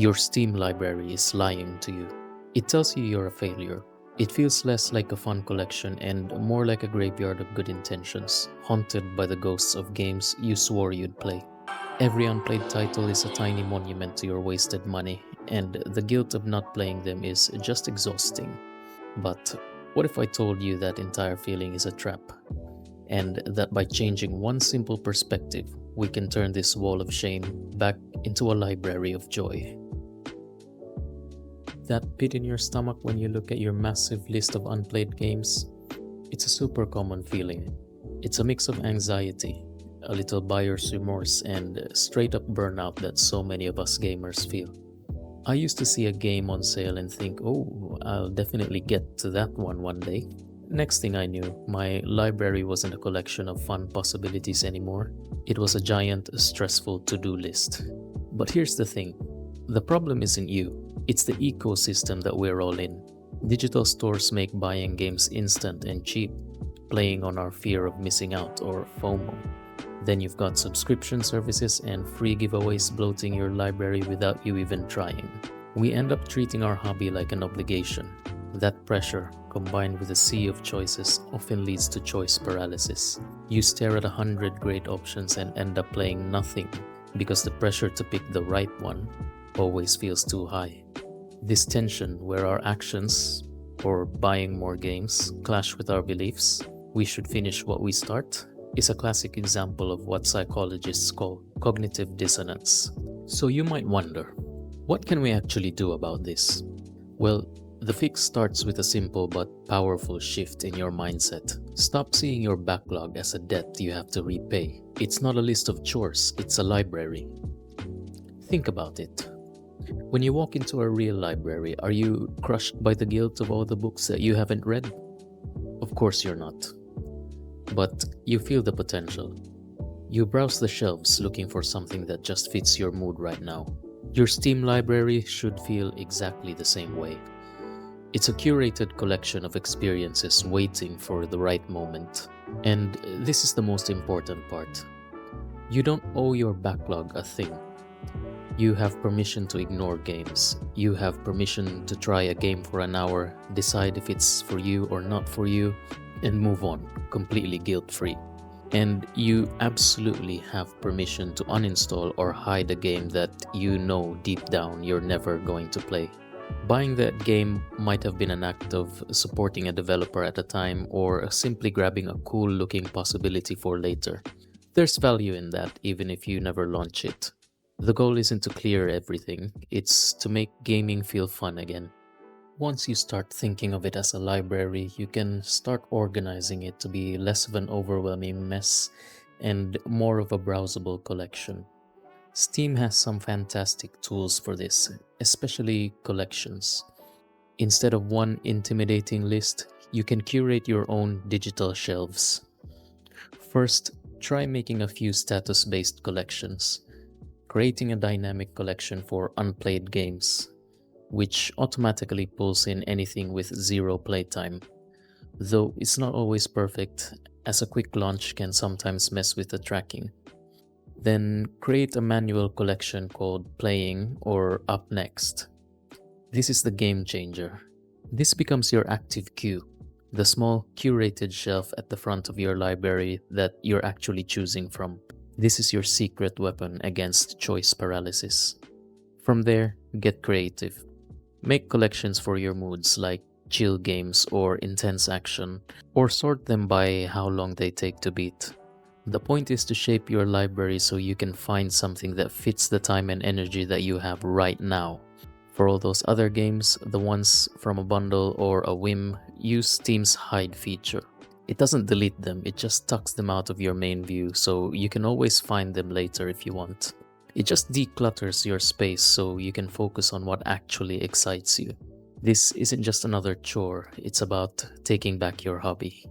Your Steam library is lying to you. It tells you you're a failure. It feels less like a fun collection and more like a graveyard of good intentions, haunted by the ghosts of games you swore you'd play. Every unplayed title is a tiny monument to your wasted money, and the guilt of not playing them is just exhausting. But what if I told you that entire feeling is a trap? And that by changing one simple perspective, we can turn this wall of shame back into a library of joy. That pit in your stomach when you look at your massive list of unplayed games, it's a super common feeling. It's a mix of anxiety, a little buyer's remorse, and straight up burnout that so many of us gamers feel. I used to see a game on sale and think, oh, I'll definitely get to that one day. Next thing I knew, my library wasn't a collection of fun possibilities anymore. It was a giant, stressful to-do list. But here's the thing. The problem isn't you. It's the ecosystem that we're all in. Digital stores make buying games instant and cheap, playing on our fear of missing out or FOMO. Then you've got subscription services and free giveaways bloating your library without you even trying. We end up treating our hobby like an obligation. That pressure, combined with a sea of choices, often leads to choice paralysis. You stare at 100 great options and end up playing nothing because the pressure to pick the right one always feels too high. This tension where our actions, or buying more games, clash with our beliefs, we should finish what we start, is a classic example of what psychologists call cognitive dissonance. So you might wonder, what can we actually do about this? Well, the fix starts with a simple but powerful shift in your mindset. Stop seeing your backlog as a debt you have to repay. It's not a list of chores, it's a library. Think about it. When you walk into a real library, are you crushed by the guilt of all the books that you haven't read? Of course you're not. But you feel the potential. You browse the shelves looking for something that just fits your mood right now. Your Steam library should feel exactly the same way. It's a curated collection of experiences waiting for the right moment. And this is the most important part. You don't owe your backlog a thing. You have permission to ignore games. You have permission to try a game for an hour, decide if it's for you or not for you, and move on, completely guilt-free. And you absolutely have permission to uninstall or hide a game that you know deep down you're never going to play. Buying that game might have been an act of supporting a developer at a time or simply grabbing a cool-looking possibility for later. There's value in that even if you never launch it. The goal isn't to clear everything, it's to make gaming feel fun again. Once you start thinking of it as a library, you can start organizing it to be less of an overwhelming mess and more of a browsable collection. Steam has some fantastic tools for this, especially collections. Instead of one intimidating list, you can curate your own digital shelves. First, try making a few status-based collections. Creating a dynamic collection for unplayed games, which automatically pulls in anything with zero playtime. Though it's not always perfect, as a quick launch can sometimes mess with the tracking. Then create a manual collection called Playing or Up Next. This is the game changer. This becomes your active queue, the small curated shelf at the front of your library that you're actually choosing from. This is your secret weapon against choice paralysis. From there, get creative. Make collections for your moods like chill games or intense action, or sort them by how long they take to beat. The point is to shape your library so you can find something that fits the time and energy that you have right now. For all those other games, the ones from a bundle or a whim, use Steam's hide feature. It doesn't delete them, it just tucks them out of your main view so you can always find them later if you want. It just declutters your space so you can focus on what actually excites you. This isn't just another chore, it's about taking back your hobby.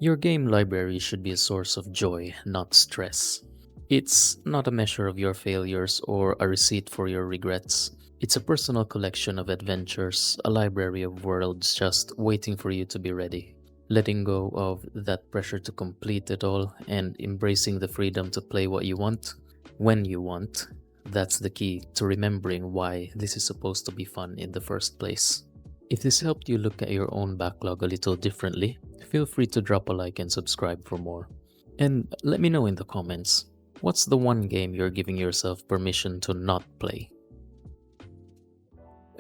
Your game library should be a source of joy, not stress. It's not a measure of your failures or a receipt for your regrets. It's a personal collection of adventures, a library of worlds just waiting for you to be ready. Letting go of that pressure to complete it all and embracing the freedom to play what you want, when you want, That's the key to remembering why this is supposed to be fun in the first place. If this helped you look at your own backlog a little differently, feel free to drop a like and subscribe for more. And let me know in the comments, what's the one game you're giving yourself permission to not play?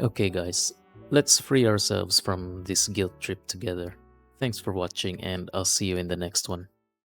Okay guys, let's free ourselves from this guilt trip together. Thanks for watching and I'll see you in the next one.